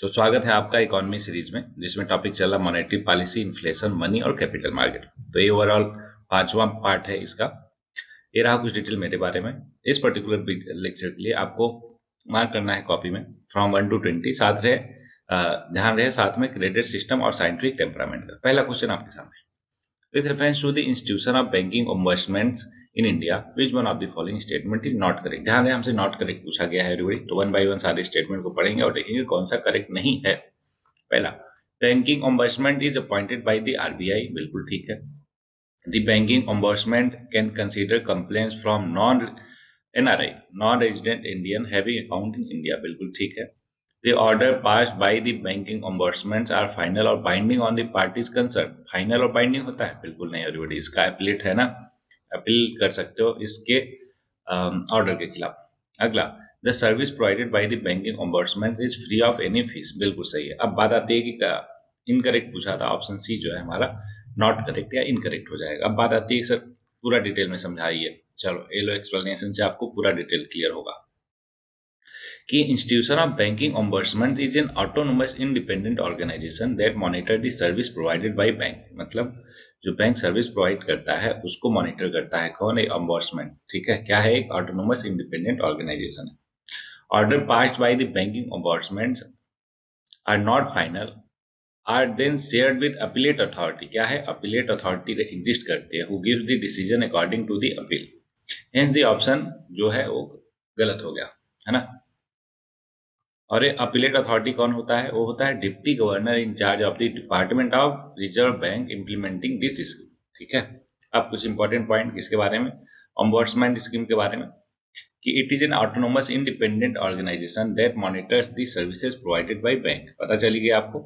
तो स्वागत है आपका इकोनॉमी सीरीज में, जिसमें टॉपिक चला मॉनेटरी पॉलिसी, इन्फ्लेशन, मनी और कैपिटल मार्केट। तो ये ओवरऑल पांचवा पार्ट है इसका। ये रहा कुछ डिटेल मेरे बारे में। इस पर्टिकुलर लेक्चर के लिए आपको मार्क करना है कॉपी में फ्रॉम 1 to 20। साथ रहे ध्यान रहे साथ में क्रेडिट सिस्टम और साइंटिफिक टेम्परामेंट का। पहला क्वेश्चन आपके सामने, with reference to the institution of banking ombudsman in India, which one of the following statement is not correct? ध्यान रहे हमसे नॉट करेक्ट पूछा गया है एवरीबॉडी। तो वन बाय वन सारे स्टेटमेंट को पढ़ेंगे और देखेंगे कौन सा करेक्ट नहीं है। पहला, banking ombudsman is appointed by the RBI, बिल्कुल ठीक है। The banking ombudsman can consider complaints from NRI, non-resident Indian having account in India, बिल्कुल ठीक है। The order passed by the banking ombudsman are final और binding on the parties concerned। Final और binding होता है? बिल्कुल नहीं एवरीबॉडी। इसका अपीलेट है ना, अपील कर सकते हो इसके ऑर्डर के खिलाफ। अगला, the service provided bye the banking ombudsman is free of any fees, बिल्कुल सही है। अब बात आती है कि इनकरेक्ट पूछा था, ऑप्शन सी जो है हमारा नॉट करेक्ट या इनकरेक्ट हो जाएगा। अब बात आती है सर पूरा डिटेल में समझाइए। चलो ये लो, एक्सप्लेनेशन से आपको पूरा डिटेल क्लियर होगा कि institution of banking ombudsman is an autonomous independent organisation that monitor the service provided by bank. मतलब जो बैंक सर्विस प्रोवाइड करता है उसको मॉनिटर करता है कौन? एक ombudsman। ठीक है, क्या है? एक ऑटोनोमस इंडिपेंडेंट ऑर्गेनाइजेशन है। Order passed by the banking ombudsman are not final are then shared with appellate authority. क्या है? अपीलेट अथॉरिटी एग्जिस्ट करती है, who gives the decision according to the appeal. Hence the option जो है वो गलत हो गया, है ना। और ये अपीलेट अथॉरिटी कौन होता है? वो होता है deputy governor in charge of the department of Reserve bank implementing this scheme. ठीक है, अब कुछ इंपॉर्टेंट पॉइंट किसके बारे में? ombudsman स्कीम के बारे में, कि it is an autonomous independent organisation that monitors the services provided by bank. पता चली गया आपको।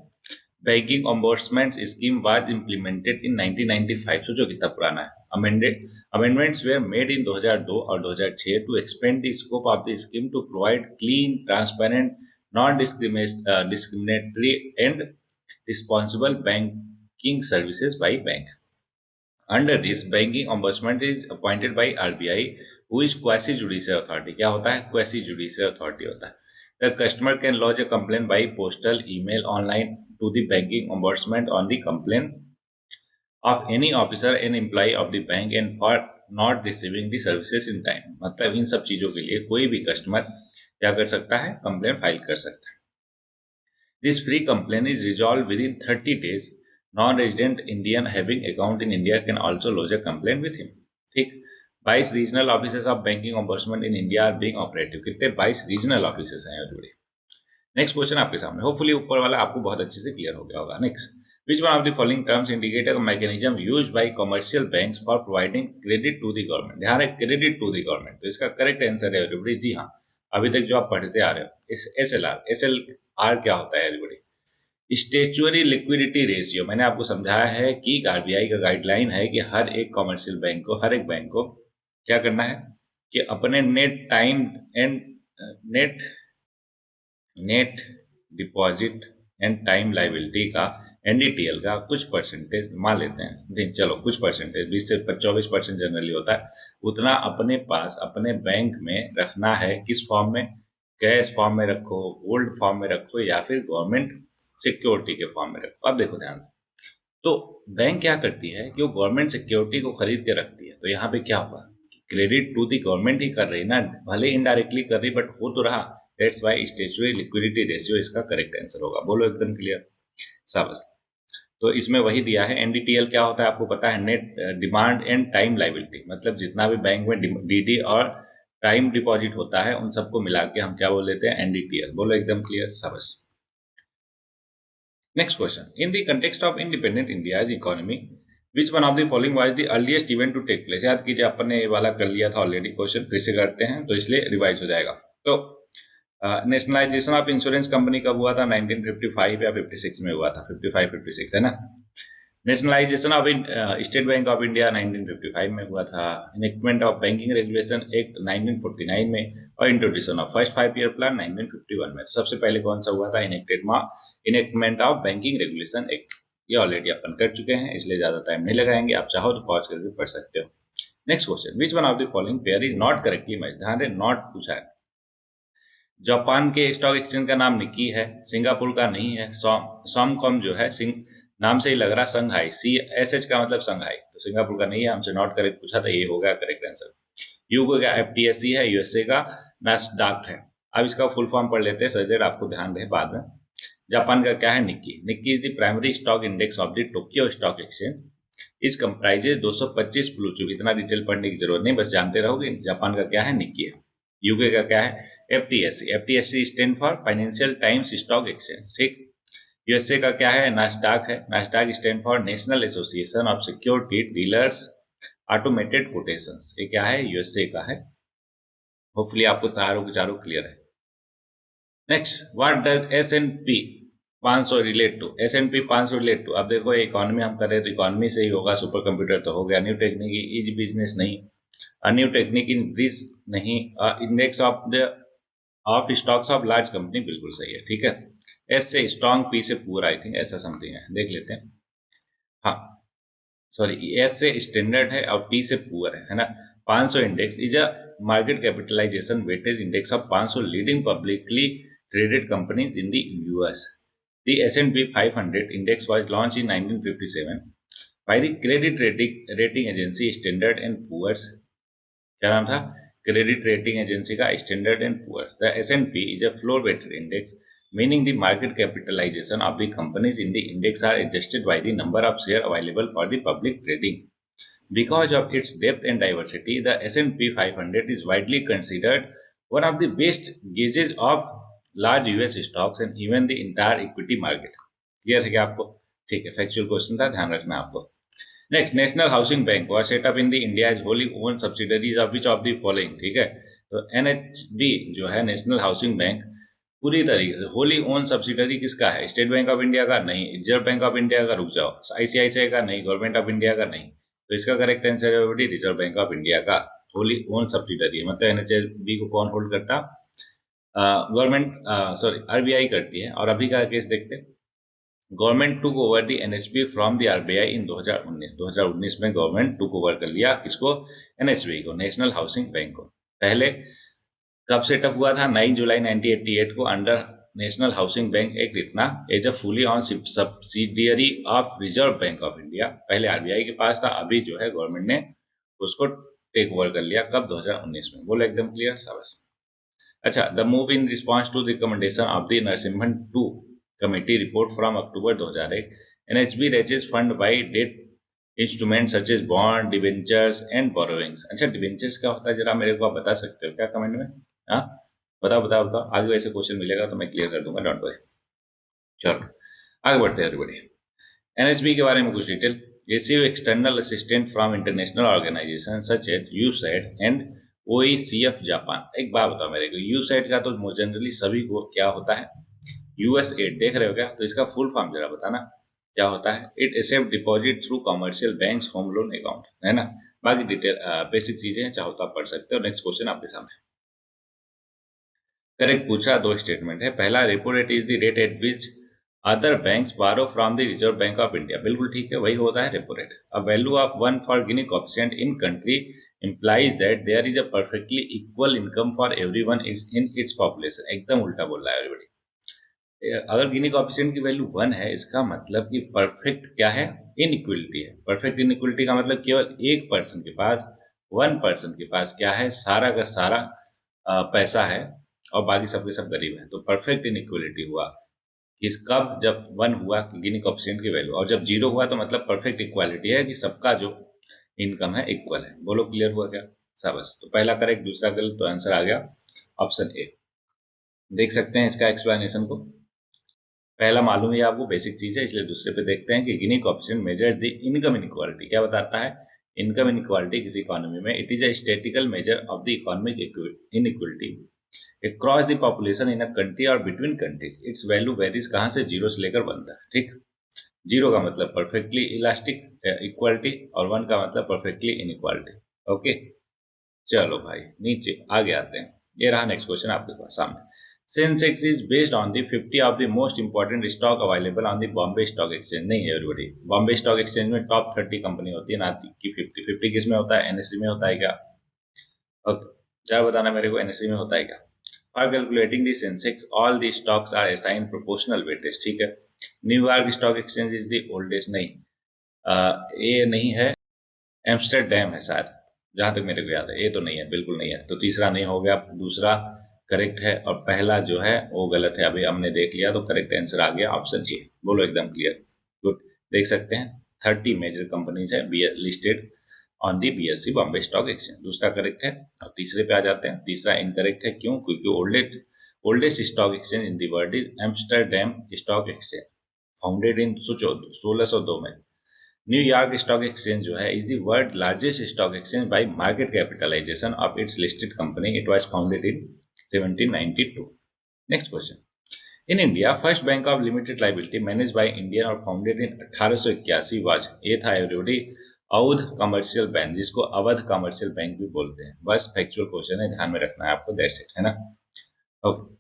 Banking ombudsman scheme was implemented in 1995। सोचो कितना पुराना है। अमेंडमेंट्स वेयर मेड इन 2002 और 2006 to expand the scope of the scheme to provide clean, transparent, non-discriminatory and responsible banking services by bank. Under this, banking ombudsman is appointed by RBI, who is quasi-judicial authority. क्या होता है? Quasi-judicial authority होता है। The customer can lodge a complaint by postal, email, online to the banking ombudsman on the complaint of any officer and employee of the bank and for not receiving the services in time। मतलब इन सब चीजों के लिए कोई भी customer क्या कर सकता है? कंप्लेन फाइल कर सकता है। This free complain is resolve within 30 days। Non resident Indian having account in India can also lodge a complain with him. ठीक, 22 regional officers of banking ombudsman in India are being operative. कितने? 22 regional officers हैं everybody. Next question आपके सामने, hopefully ऊपर वाला आपको बहुत अच्छे से क्लियर हो गया होगा। Next, which one of the following terms indicate a mechanism used by commercial banks for providing credit to the government? ध्यान है, क्रेडिट टू द गवर्नमेंट। तो इसका करेक्ट आंसर है एवरीबॉडी, जी हाँ। अभी तक जो आप पढ़ते आ रहे हो, SLR क्या होता है एवरीबॉडी? Statutory liquidity ratio. मैंने आपको समझाया है कि आरबीआई का गाइडलाइन है कि हर एक कॉमर्शियल बैंक को, हर एक बैंक को क्या करना है कि अपने net deposit and time liability का, NDTL का कुछ परसेंटेज मान लेते हैं, चलो कुछ परसेंटेज 20 से 24% जनरली होता है, उतना अपने पास अपने बैंक में रखना है। किस फॉर्म में? कैश फॉर्म में रखो, गोल्ड फॉर्म में रखो, या फिर गवर्नमेंट सिक्योरिटी के फॉर्म में रखो। अब देखो ध्यान से, तो बैंक क्या करती है कि वो गवर्नमेंट सिक्योरिटी को खरीद के रखती है। तो यहाँ पे क्या होगा? क्रेडिट टू दी गवर्नमेंट ही कर रही ना, भले इनडायरेक्टली कर रही बट हो तो रहा। That's why statutory liquidity ratio इसका करेक्ट आंसर होगा। बोलो एकदम क्लियर, शाबाश। तो इसमें वही दिया है। NDTL क्या होता है आपको पता है? Net demand and time liability. मतलब जितना भी बैंक में DD और टाइम डिपॉजिट होता है उन सबको मिला के हम क्या बोल देते हैं? NDTL। बोलो एकदम क्लियर, शाबाश। Next question, in the context of independent India's economy which one of the following was the earliest event to take place? याद कीजिए, अपन ने ये वाला कर लिया था ऑलरेडी, क्वेश्चन फिर से करते हैं तो इसलिए रिवाइज हो जाएगा। तो नेशनलाइजेशन ऑफ इंश्योरेंस कंपनी कब हुआ था? 1955 या 56 में हुआ था। 55-56 है ना। Nationalisation of state bank of India 1955 में हुआ था। Enactment of banking regulation act 1949 में, और introduction of first 5 year plan 1951 में। सबसे पहले कौन सा हुआ था? Enactment of banking regulation act. ये ऑलरेडी अपन कर चुके हैं, इसलिए ज्यादा टाइम नहीं लगाएंगे। आप चाहो तो पॉज करके पढ़ सकते हो। Next question, which one of the following pair is not correctly match? ध्यान रहे, नॉट पूछा है। जापान के स्टॉक एक्सचेंज का नाम निक्की है, सिंगापुर का नहीं है। सॉमकॉम जो है नाम से ही लग रहा संघाई, CSH का मतलब संघाई, तो सिंगापुर का नहीं है। हमसे नॉट करेक्ट पूछा था, ये हो गया करेक्ट आंसर। यूके का FTSE है, USA का नास्डाक है। अब इसका फुल फॉर्म पढ़ लेते हैं, सजेड आपको ध्यान रहे बाद में। जापान का क्या है? Nikki. Nikki is the primary stock index of the Tokyo stock exchange. इस कंप्राइजेज 225 ब्लू चिप। इतना डिटेल पढ़ने की जरूरत नहीं, बस जानते रहोगे। जापान का क्या है? निक्की है। यूके का क्या है? FTSE। FTSE stand for financial times stock exchange, ठीक। USA का क्या है? नास्डाक है। नास्डाक stand for national association of security dealers automated quotations. ये क्या है? USA का है। होपफुली आपको चारों के चारों क्लियर है। Next, what does S&P 500 relate to? S&P 500 relate to, अब देखो इकोनॉमी हम कर रहे हैं तो इकोनॉमी से ही होगा। सुपर कंप्यूटर तो हो गया। न्यू टेक्निक इज बिजनेस नहीं, न्यू टेक्निक इन ब्रिज नहीं, index of stocks of large company बिल्कुल सही है, ठीक है। S से स्ट्रॉन्ग, P से पुअर, आई थिंक ऐसा समथिंग है, देख लेते हैं। हाँ सॉरी, S से स्टैंडर्ड है और P से पुअर है ना। 500 index is a market capitalisation weightage index of 500 leading publicly traded companies in the US. The S&P 500 index was launched in 1957 by the credit rating agency Standard and Poor's. क्या नाम था? Credit rating agency का Standard and Poor's. The S&P is a floor weighted index, meaning the market capitalization of the companies in the index are adjusted by the number of shares available for the public trading. Because of its depth and diversity, the S&P 500 is widely considered one of the best gauges of large US stocks and even the entire equity market. Clear है क्या आपको? ठीक है, factual question था, ध्यान रखना आपको। Next, national Housing bank was set up in the India as wholly owned subsidiaries of which of the following, ठीक है। तो NHB जो है नेशनल हाउसिंग बैंक, पूरी तरीके से होली ओन सब्सिडरी किसका है? स्टेट बैंक ऑफ इंडिया का नहीं, रिजर्व बैंक ऑफ इंडिया का, रुक जाओ, ICICI का नहीं, गवर्नमेंट ऑफ इंडिया का नहीं। तो इसका करेक्ट आंसर है रिजर्व बैंक ऑफ इंडिया का होली ओन सब्सिडरी है। मतलब NHB को कौन होल्ड करता? गवर्नमेंट, सॉरी RBI करती है। और अभी का केस देखते हैं। Government took over the NHB from the RBI इन 2019 में गवर्नमेंट टुक ओवर कर लिया किसको? NHB को, नेशनल हाउसिंग बैंक को। पहले कब सेटअप हुआ था? 9 जुलाई 1988 को under National Housing Bank Act, इतना as a fully owned subsidiary of Reserve Bank of India. पहले RBI के पास था, अभी जो है गवर्नमेंट ने उसको टेक ओवर कर लिया। कब? 2019 में। बोलो एकदम क्लियर, शाबाश। अच्छा, the move in response to recommendation of the Narasimhan 2 committee report from October 2001, NHB raises fund by debt instruments such as bond, debentures and borrowings. अच्छा, डिबेंचर्स क्या होता है जरा मेरे को आप बता सकते हो क्या कमेंट में? हाँ बताओ बताओ बताओ, आगे वैसे क्वेश्चन मिलेगा तो मैं क्लियर कर दूंगा, डोंट वरी। चलो आगे बढ़ते हैं एवरीबॉडी। NHB के बारे में कुछ detail. Receive external assistant from international organisation such as USAID and OECF Japan. एक बात बताओ मेरे को, USAID का तो जनरली सभी को क्या होता है? US8 देख रहे हो क्या? तो इसका फुल फॉर्म जरा बताना क्या होता है? It accept deposit through commercial banks home loan account, है ना। बाकी डिटेल बेसिक चीजें हैं, चाहो तो आप पढ़ सकते हो। नेक्स्ट क्वेश्चन आपके सामने। करेक्ट पूछा, दो स्टेटमेंट है। पहला, repo rate is the rate at which other banks borrow from the Reserve Bank of India. बिल्कुल ठीक है, वही होता है repo rate. A value of 1 for Gini coefficient in country implies that there is a perfectly equal income for everyone in its population। एकदम उल्टा बोल रहा है एवरीबॉडी। अगर गिनी कोएफिशिएंट की वैल्यू 1 है, इसका मतलब कि परफेक्ट क्या है? इनइक्वलिटी है। परफेक्ट इनइक्वलिटी का मतलब केवल एक पर्सन के पास, 1 पर्सन के पास क्या है? सारा का सारा पैसा है और बाकी सबके सब गरीब हैं। तो परफेक्ट इनइक्वलिटी हुआ कि कब? जब 1 हुआ गिनी कोएफिशिएंट की वैल्यू, और जब 0 हुआ तो मतलब परफेक्ट इक्वालिटी है कि सबका जो इनकम है इक्वल है। बोलो क्लियर हुआ क्या? शाबाश। तो पहला करेक्ट, दूसरा गलत, तो आंसर आ गया ऑप्शन ए। देख सकते हैं इसका एक्सप्लेनेशन को। पहला मालूम है आपको, बेसिक चीज है, इसलिए दूसरे पे देखते हैं कि Gini coefficient measures the income inequality. क्या बताता है? इनकम इनइक्वालिटी किसी इकोनॉमी में, it is a statistical measure of the economic inequality across the population in a country और between countries. Its value varies कहां से? 0 से लेकर 1 तक, ठीक। 0 का मतलब परफेक्टली इलास्टिक इक्वालिटी और 1 का मतलब परफेक्टली इनइक्वालिटी। ओके चलो भाई नीचे आगे आते हैं। ये रहा नेक्स्ट क्वेश्चन आपके पास सामने। Sensex is based on the 50 of the most important stock available on the Bombay stock exchange. नहीं है एवरीबॉडी, बॉम्बे स्टॉक एक्सचेंज में टॉप 30 कंपनी होती है, ना कि 50। किस में होता है? NSE में होता है क्या? ओके जरा बताना मेरे को, NSE में होता है क्या? For calculating the Sensex all the stocks are assigned proportional weightage, ठीक है। New York stock exchange is the oldest, नहीं ये नहीं है, एम्स्टरडैम है शायद, जहां तक मेरे को याद है। ये तो नहीं है, बिल्कुल नहीं है, तो तीसरा नहीं हो गया, दूसरा करेक्ट है और पहला जो है वो गलत है। अभी हमने देख लिया तो करेक्ट आंसर आ गया ऑप्शन ए। बोलो एकदम क्लियर, गुड। देख सकते हैं 30 मेजर कंपनीज है listed on the BSc Bombay stock exchange, दूसरा करेक्ट है। और तीसरे पे आ जाते हैं, तीसरा इनकरेक्ट है, क्यों? क्योंकि oldest stock exchange in the world is Amsterdam stock exchange, founded in 1602 में। न्यूयॉर्क स्टॉक एक्सचेंज जो है is the world largest stock exchange by market capitalisation of its listed company, it was founded in 1792। Next question, in India first bank of limited liability manage by Indian और founded in 1881 was, ये था everybody Awadh commercial bank, जिसको Awadh commercial bank भी बोलते हैं। बस factual question है, ध्यान में रखना है आपको, दैट्स इट, है ना। ओके,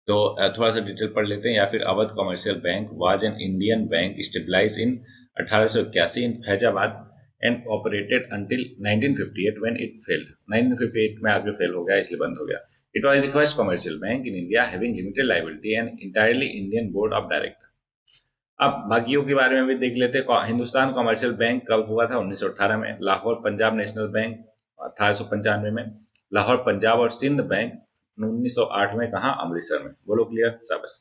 तो थोड़ा सा डिटेल पढ़ लेते हैं। या फिर Awadh commercial bank was an Indian bank stabilise in 1881 in Faizabad and operated until 1958 when it failed. 1958 में आगे फेल हो गया, इसलिए बंद हो गया। It was the first commercial bank in India having limited liability and entirely Indian board of director. अब बाकियों के बारे में भी देख लेते हैं। हिंदुस्तान कमर्शियल बैंक कब हुआ था? 1918 में। लाहौर पंजाब नेशनल बैंक 1895 में। लाहौर पंजाब और सिंध बैंक 1908 में। कहा? अमृतसर में। बोलो क्लियर, शाबाश।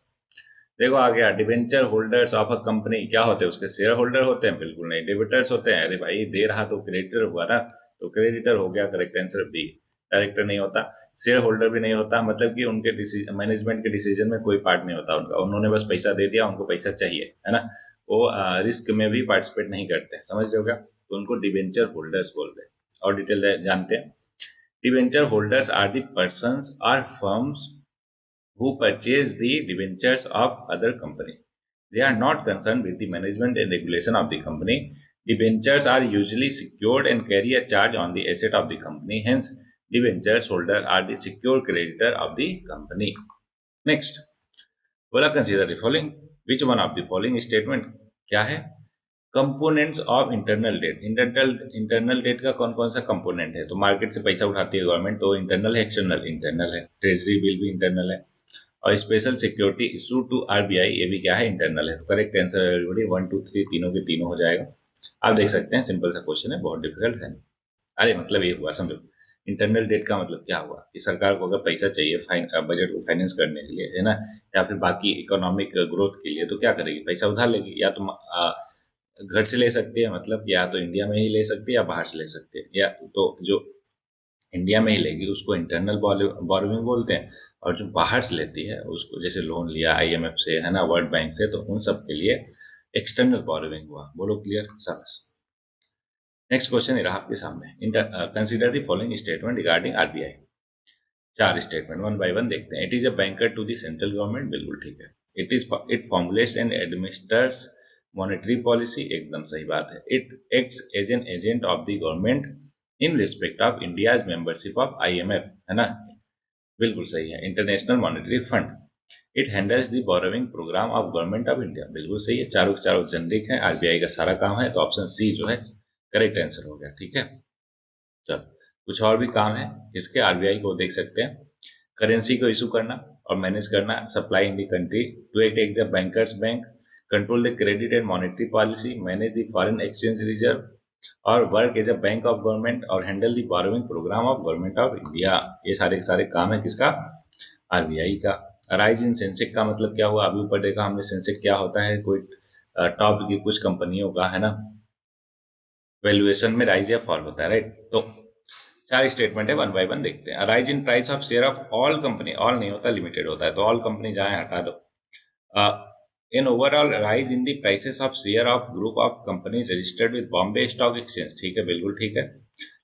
देखो आ गया, debenture holders of a company क्या होते हैं? उसके शेयर होल्डर होते हैं? बिल्कुल नहीं, डिबिटर्स होते हैं। अरे भाई दे रहा तो क्रेडिटर हुआ ना, तो क्रेडिटर हो गया करेक्ट आंसर बी। डायरेक्टर नहीं होता, शेयर होल्डर भी नहीं होता, मतलब कि उनके मैनेजमेंट के डिसीजन में कोई पार्ट नहीं होता उनका, उन्होंने बस पैसा दे दिया, उनको पैसा चाहिए, है ना। वो रिस्क में भी पार्टिसिपेट नहीं करते, समझ रहे हो क्या? तो उनको डिवेंचर होल्डर्स बोलते हैं। और डिटेल जानते हैं। Debenture holders are the persons or firms who purchase the debentures of other company. They are not concerned with the management and regulation of the company. Debentures are usually secured and carry a charge on the asset of the company. Hence, debentures holder are the secure creditor of the company. Next, बोला consider the following. Which one of the following statement क्या है? Components of internal debt. Internal debt का कौन कौन सा component है? तो market से पैसा उठाती है गवर्नमेंट, तो इंटरनल है, एक्सटर्नल? इंटरनल है। ट्रेजरी बिल भी इंटरनल है। और special security issue to RBI, ये भी क्या है? इंटरनल है। तो करेक्ट आंसर एवरीबॉडी 1 2 3 तीनों के तीनों हो जाएगा। आप देख सकते हैं, सिंपल सा क्वेश्चन है, बहुत डिफिकल्ट है। अरे मतलब ये हुआ, समझो इंटरनल डेट का मतलब क्या हुआ कि सरकार को अगर पैसा चाहिए बजट को फाइनेंस करने के लिए, है ना, या फिर बाकी इकोनॉमिक ग्रोथ के लिए, तो क्या करेगी? पैसा उधार लेगी। या तो घर से ले सकती है, मतलब या तो इंडिया में ही ले सकती है या बाहर से ले सकती है। या तो जो इंडिया में ही लेगी उसको इंटरनल बोरोविंग बोलते हैं, और जो बाहर से लेती है उसको, जैसे लोन लिया आईएमएफ से, है ना, वर्ल्ड बैंक से, तो उन सब के लिए एक्सटर्नल बोरोविंग हुआ। बोलो क्लियर, शाबाश। नेक्स्ट क्वेश्चन रहा आपके सामने। Consider the following statement regarding RBI. 4 statement one by one देखते हैं। It is a banker to the central government, बिल्कुल ठीक है। It formulates and administrates monetary policy, एकदम सही बात है। It acts as an agent of the government in respect of India's membership of IMF, है ना, बिल्कुल सही है। International Monetary Fund. It handles the borrowing programme of Government of India, बिल्कुल सही है। चारों के चारों जेनरिक है, आरबीआई का सारा काम है, तो ऑप्शन सी जो है करेक्ट आंसर हो गया। ठीक है, चलो कुछ और भी काम है इसके, आरबीआई को देख सकते हैं। करेंसी को इशू करना और मैनेज करना, supply in the country, to act as a banker's bank, control the credit and monetary policy, manage the foreign exchange reserve, और work as a bank of government, और handle the borrowing programme of Government of India. ये सारे के सारे काम है किसका? RBI का। राइज इन सेंसेक्स का मतलब क्या हुआ? अभी ऊपर देखा हमने, सेंसेक्स क्या होता है? कोई टॉप की कुछ कंपनियों का, है ना, वैल्यूएशन में राइज या फॉल होता है, राइट। तो 4 स्टेटमेंट है, वन बाय वन देखते हैं। Rise in price of share of all company, all नहीं होता, लिमिटेड होता है, तो ऑल कंपनी जाए हटा दो। In overall rise in the prices of share of group of company registered with Bombay stock exchange, ठीक है, बिल्कुल ठीक है।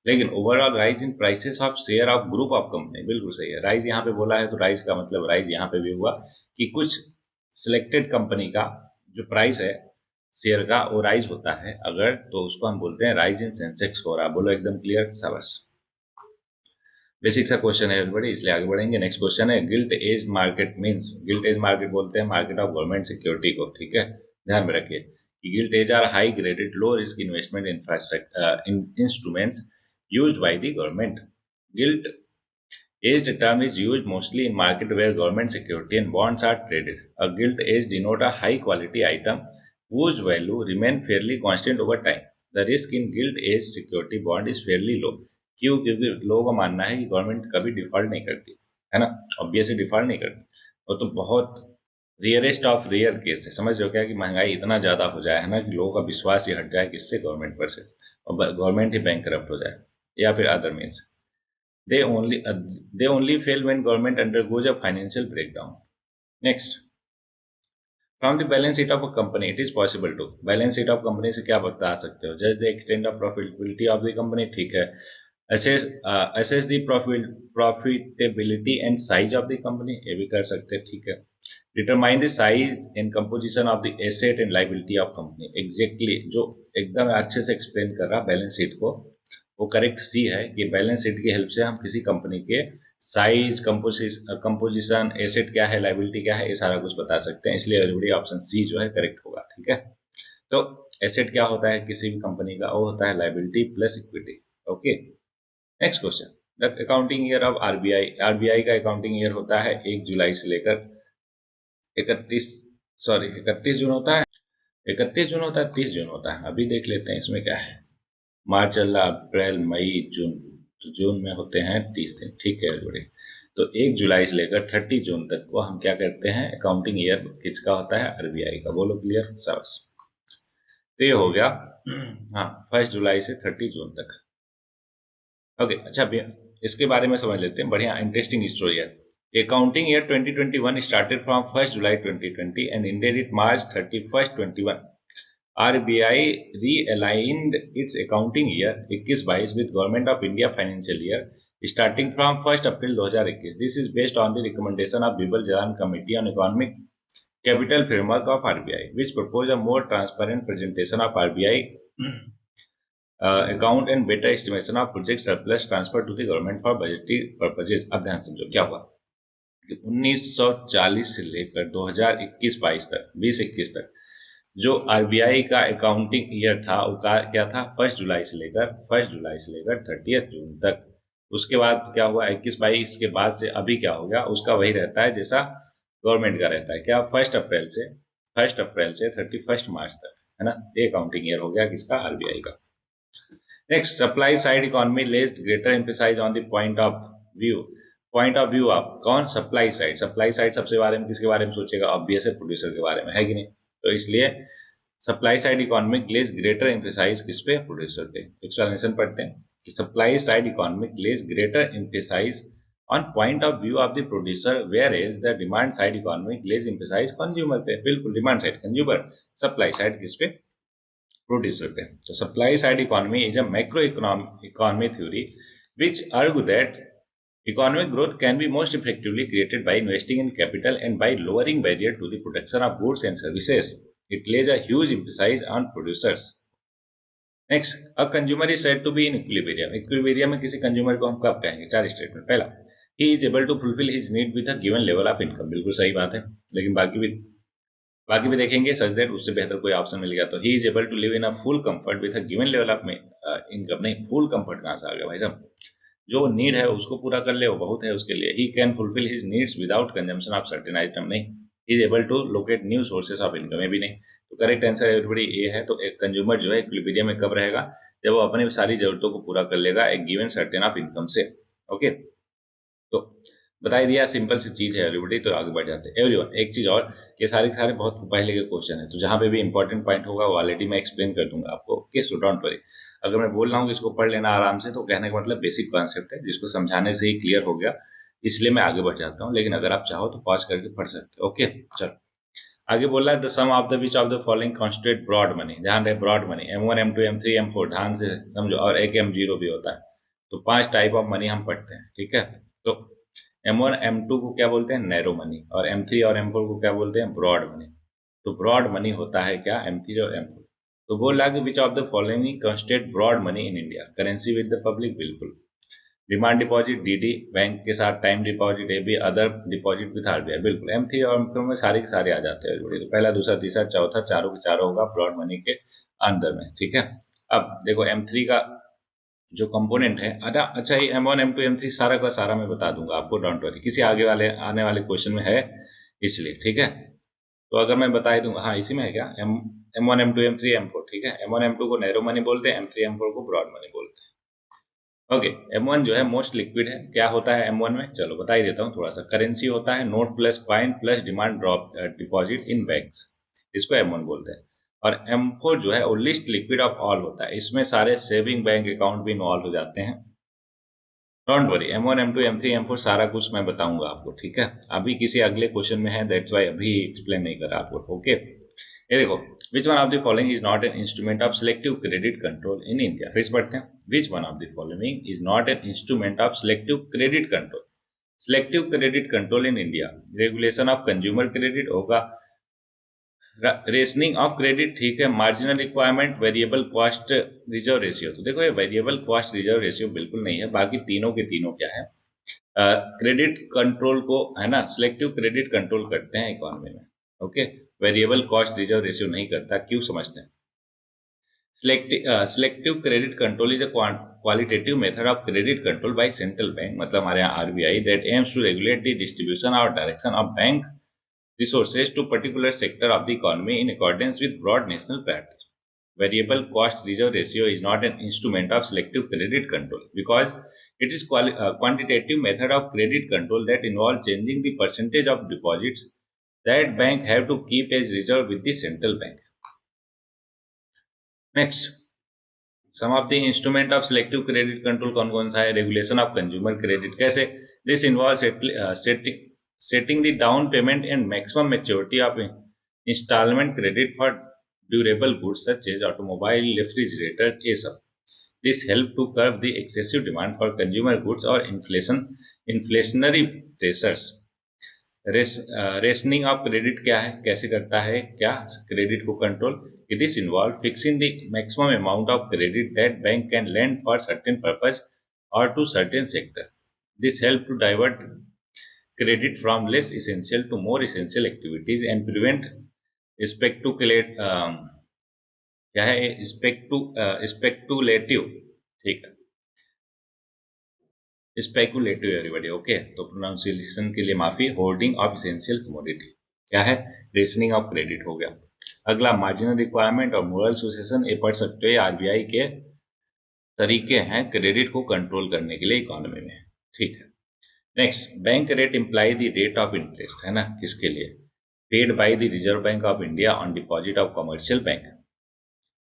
लेकिन overall rise in prices of share of group of company, बिल्कुल सही है। राइज यहाँ पे बोला है, तो राइज का मतलब राइज यहाँ पे भी हुआ कि कुछ सिलेक्टेड कंपनी का जो प्राइस है शेयर का, वो राइज होता है अगर, तो उसको हम बोलते हैं राइज इन सेंसेक्स हो रहा। बोलो एकदम क्लियर, शाबाश। बेसिक सा क्वेश्चन है एवरीबॉडी, इसलिए आगे बढ़ेंगे। नेक्स्ट क्वेश्चन है, gilt edge market means. Gilt edge market बोलते हैं मार्केट ऑफ गवर्नमेंट सिक्योरिटी को, ठीक है, ध्यान में रखिए कि gilt edge are high graded low risk investment infrastructure instruments used by the government. Gilt Aged term is used mostly in market where government security and bonds are traded. A gilt age denote a high quality item whose value remain fairly constant over time. The risk in gilt age security bond is fairly low. क्यों? क्योंकि लोगों का मानना है कि government कभी default नहीं करती है ना, ऑब्वियसली डिफॉल्ट नहीं करती। वो तो बहुत रियरेस्ट ऑफ रेयर केस है। समझ रहे हो क्या कि महंगाई इतना ज़्यादा हो जाए है ना कि लोगों का विश्वास ही हट जाए किससे, गवर्नमेंट पर से, और गवर्नमेंट ही बैंक करप्ट हो जाए या फिर other means. They only fail when government undergoes a financial breakdown. Next, from the balance sheet of a company, it is possible to balance sheet of company से क्या बता सकते हो? Judge the extent of profitability of the company, ठीक है। Assess the profitability and size of the company, ये भी कर सकते हैं, ठीक है। Determine the size and composition of the asset and liability of company. Exactly, जो एकदम अच्छे से explain कर रहा बैलेंस शीट को, वो करेक्ट सी है कि बैलेंस शीट की हेल्प से हम किसी कंपनी के साइज, कंपोजिशन, एसेट क्या है, लाइबिलिटी क्या है, ये सारा कुछ बता सकते हैं। इसलिए एवरीबॉडी ऑप्शन सी जो है करेक्ट होगा, ठीक है। तो एसेट क्या होता है किसी भी कंपनी का? वो होता है liability plus equity. Okay, next question, the accounting year of RBI. RBI का अकाउंटिंग ईयर होता है 1 जुलाई से लेकर 31 जून होता है। 31 जून होता है, 30 जून होता है। अभी देख लेते हैं इसमें क्या है। मार्च चल रहा, अप्रैल, मई, जून, तो जून में होते हैं 30 दिन, ठीक है एवरीबॉडी। तो 1 जुलाई से लेकर 30 जून तक को हम क्या करते हैं, अकाउंटिंग ईयर किसका होता है? आरबीआई का। बोलो क्लियर? शाबाश। तो ये हो गया हाँ 1 जुलाई से 30 जून तक। ओके, अच्छा इसके बारे में समझ लेते हैं। बढ़िया इंटरेस्टिंग स्टोरी है। Accounting year 2021 started from 1 July 2020 and ended it March 31, 21। RBI realigned its accounting year 21-22 with Government of India financial year starting from 1st April 2021. This is based on the recommendation of Bibal Jalan Committee on Economic Capital Framework of RBI, which proposed a more transparent presentation of RBI account and better estimation of project surplus transfer to the government for budgetary purposes. अब ध्यान समझो क्या हुआ कि 1940 से लेकर 2021-22 तक, 20-21 तक जो आरबीआई का अकाउंटिंग ईयर था वो क्या था? 1 जुलाई से लेकर 30 जून तक। उसके बाद क्या हुआ? 21-22 के बाद से अभी क्या हो गया? उसका वही रहता है जैसा गवर्नमेंट का रहता है। क्या? 1 अप्रैल से 31 मार्च तक, है ना। ये अकाउंटिंग ईयर हो गया किसका? आरबीआई का। Next, supply side economy lays greater emphasise on the point of view of कौन? सप्लाई साइड सबसे बारे में किसके बारे में सोचेगा? ऑब्वियस है प्रोड्यूसर के बारे में, है कि नहीं। तो इसलिए supply side economic lays greater emphasise किस पे? प्रोड्यूसर पे। एक्सप्लेनेशन पढ़ते हैं कि supply side economic lays greater emphasise on point of view of the producer, whereas the demand side economic lays emphasise consumer पे। बिल्कुल, demand side consumer, supply side किस पे? प्रोड्यूसर पे। तो supply side economy is a macro economy theory which argue that economic growth can be most effectively created by investing in capital and by lowering barrier to the production of goods and services. It lays a huge emphasis on producers. Next, a consumer is said to be in equilibrium. Equilibrium में किसी consumer को हम कब कहेंगे? 4 statement. पहला, he is able to fulfill his need with a given level of income. बिल्कुल सही बात है, लेकिन बाकी भी देखेंगे सच दैट उससे बेहतर कोई ऑप्शन मिल गया तो he is able to live in a full comfort with a given level of income। नहीं, full comfort कहाँ से आ गया भाई साहब? जो नीड है उसको पूरा कर ले वो बहुत है उसके लिए। He can fulfil his needs without consumption of certain item. नहीं, he is able to locate new sources of income. ये भी नहीं। तो करेक्ट आंसर एवरीबडी ए है। तो एक कंज्यूमर जो है इक्विलिब्रियम में कब रहेगा? जब वो अपनी सारी जरूरतों को पूरा कर लेगा एक गिवन सर्टेन ऑफ इनकम से। ओके, तो बता दिया, सिंपल सी चीज है एवरीबडी। तो आगे बढ़ जाते हैं। एवरीवन, एक चीज और कि सारे बहुत पहले के क्वेश्चन है, तो जहां पे भी इंपॉर्टेंट पॉइंट होगा वो ऑलरेडी मैं एक्सप्लेन कर दूंगा आपको। Okay, so don't worry. अगर मैं बोल रहा हूँ कि इसको पढ़ लेना आराम से, तो कहने का मतलब बेसिक कॉन्सेप्ट है जिसको समझाने से ही क्लियर हो गया, इसलिए मैं आगे बढ़ जाता हूँ। लेकिन अगर आप चाहो तो पॉज करके पढ़ सकते हो। ओके, चलो आगे बोल रहा है the sum of the which of the following constitute broad money. ध्यान रहे, broad money M1 M2 M3 M4 ध्यान से समझो, और एक M0 भी होता है। तो 5 टाइप ऑफ मनी हम पढ़ते हैं, ठीक है। तो M1 M2 को क्या बोलते हैं? Narrow money. और M3 और M4 को क्या बोलते हैं? Broad money. तो ब्रॉड मनी होता है क्या? M3 और M4। तो बोल रहा है कि which of the following constant broad money in India? Currency with the public, बिल्कुल। डिमांड डिपॉजिट DD, बैंक के साथ time deposit AB, other deposit with RBI, बिल्कुल। M3 और M4 में सारे के सारे आ जाते हैं। तो पहला, दूसरा, तीसरा, चौथा, चारों के चारों होगा ब्रॉड मनी के अंदर में, ठीक है। अब देखो M3 का जो कंपोनेंट है अच्छा ये M1 M2 M3 सारा का सारा मैं बता दूंगा आपको, डोंट वरी, किसी आगे वाले आने वाले क्वेश्चन में है इसलिए, ठीक है। तो अगर मैं बता ही दूंगा, हाँ इसी में है क्या, M1 M2 M3 M4, ठीक है। M1 M2 को नैरो मनी बोलते हैं, M3 M4 को ब्रॉड मनी बोलते हैं। ओके, M1 जो है मोस्ट लिक्विड है। क्या होता है M1 में, चलो बता ही देता हूँ थोड़ा सा। करेंसी होता है note plus coin plus demand drop deposit in banks, इसको M1 बोलते हैं। और M4 जो है वो लिस्ट लिक्विड ऑफ ऑल होता है, इसमें सारे सेविंग बैंक अकाउंट भी इन्वॉल्व हो जाते हैं। Don't worry, M1 M2 M3 M4 सारा कुछ मैं बताऊंगा आपको, ठीक है। अभी किसी अगले क्वेश्चन में है, दैट्स वाई अभी एक्सप्लेन नहीं करा आपको, ओके। ये देखो, विच one of the following is not an instrument of selective credit control in India. फिर से पढ़ते हैं, विच one of the following is not an instrument of selective credit control. Selective credit control in India, regulation of consumer credit होगा, rationing of credit, ठीक है, marginal requirement, variable cost reserve ratio. तो देखो ये वेरिएबल कॉस्ट रिजर्व रेशियो बिल्कुल नहीं है, बाकी तीनों के तीनों क्या है, क्रेडिट कंट्रोल को, है ना, सिलेक्टिव क्रेडिट कंट्रोल करते हैं इकोनॉमी में, okay. Variable cost reserve ratio नहीं करता, क्यों समझते हैं। Selective credit control is a qualitative method of credit control by central bank, मतलब हमारे यहाँ RBI, that aims to regulate the distribution और direction of bank resources to particular sector of the economy in accordance with broad national priorities. Variable cost reserve ratio is not an instrument of selective credit control because it is quantitative method of credit control that involves changing the percentage of deposits that bank have to keep as reserve with the central bank. Next, some of the instrument of selective credit control कौन सा है, regulation of consumer credit कैसे, this involves setting the down payment and maximum maturity of installment credit for durable goods such as automobile, refrigerator, ये सब. This help to curb the excessive demand for consumer goods or inflationary pressures. Rationing of credit क्या है, कैसे करता है, क्या credit को control, it is involve fixing the maximum amount of credit that bank can lend for certain purpose और to certain sector. This help to divert credit from less essential to more essential activities and prevent क्या है स्पेक्टुलेटिव, ठीक है, speculative everybody, okay. तो pronunciation के लिए माफी, hoarding of essential commodity क्या है, रेशनिंग ऑफ क्रेडिट हो गया। अगला मार्जिनल रिक्वायरमेंट और मोरल सुसेशन, ये पढ़ सकते हो, आरबीआई के तरीके हैं क्रेडिट को कंट्रोल करने के लिए इकोनॉमी में, ठीक है। Next, bank rate imply the rate of interest, है ना, किसके लिए, paid by the Reserve Bank of India on deposit of commercial bank,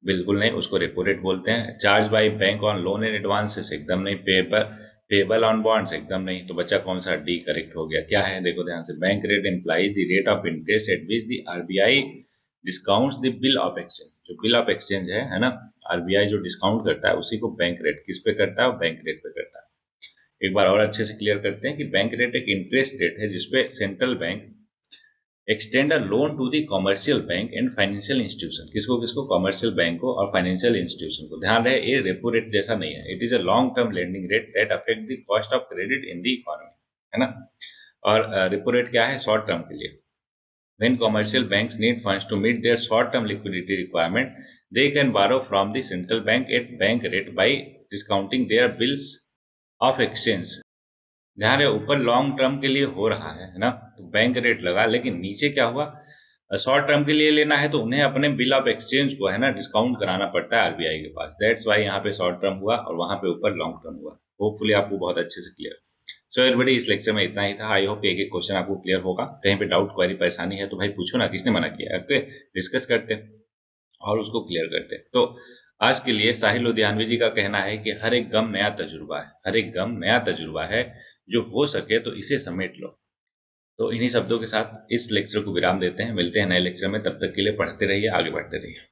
बिल्कुल नहीं, उसको रेपो रेट बोलते हैं। Charge by bank on loan and advances, एकदम नहीं। पेबल ऑन बॉन्ड्स, एकदम नहीं। तो बच्चा कौन सा, डी करेक्ट हो गया। क्या है, देखो ध्यान से, bank rate implies the rate of interest eight which the RBI discounts the bill of exchange. जो बिल ऑफ एक्सचेंज है ना, आरबीआई जो डिस्काउंट करता है उसी को बैंक रेट किस पे करता है, बैंक रेट पे करता है। एक बार और अच्छे से क्लियर करते हैं कि बैंक रेट एक इंटरेस्ट रेट है जिसपे central bank extend a loan to the commercial bank and financial institution, किसको किसको, कॉमर्शियल बैंक को और फाइनेंशियल इंस्टीट्यूशन को। ध्यान रहे, ये रेपो रेट जैसा नहीं है, it is a long term lending rate that affect the cost of credit in the economy, है ना। और रेपो रेट क्या है, शॉर्ट टर्म के लिए। When commercial banks need funds to meet their short-term liquidity requirement, they can borrow from the central bank at bank rate by discounting their bills of exchange. ध्यान है, ऊपर long term के लिए हो रहा है ना, तो बैंक रेट लगा, लेकिन नीचे क्या हुआ, शॉर्ट टर्म के लिए लेना है तो उन्हें अपने बिल ऑफ एक्सचेंज को, है ना, डिस्काउंट कराना पड़ता है आरबीआई के पास। दैट्स वाई यहाँ पे शॉर्ट टर्म हुआ और वहां पे ऊपर लॉन्ग टर्म हुआ। होपफुली आपको बहुत अच्छे से क्लियर। सो एवरीबॉडी, इस लेक्चर में इतना ही था। आई होप एक एक क्वेश्चन आपको क्लियर होगा। कहीं पे डाउट, क्वेरी, परेशानी है तो भाई पूछो ना, किसने मना किया, ओके, डिस्कस करते और उसको क्लियर करते। तो आज के लिए साहिल लुधियानवी जी का कहना है कि हर एक गम नया तजुर्बा है, हर एक गम नया तजुर्बा है, जो हो सके तो इसे समेट लो। तो इन्हीं शब्दों के साथ इस लेक्चर को विराम देते हैं। मिलते हैं नए लेक्चर में, तब तक के लिए पढ़ते रहिए, आगे बढ़ते रहिए।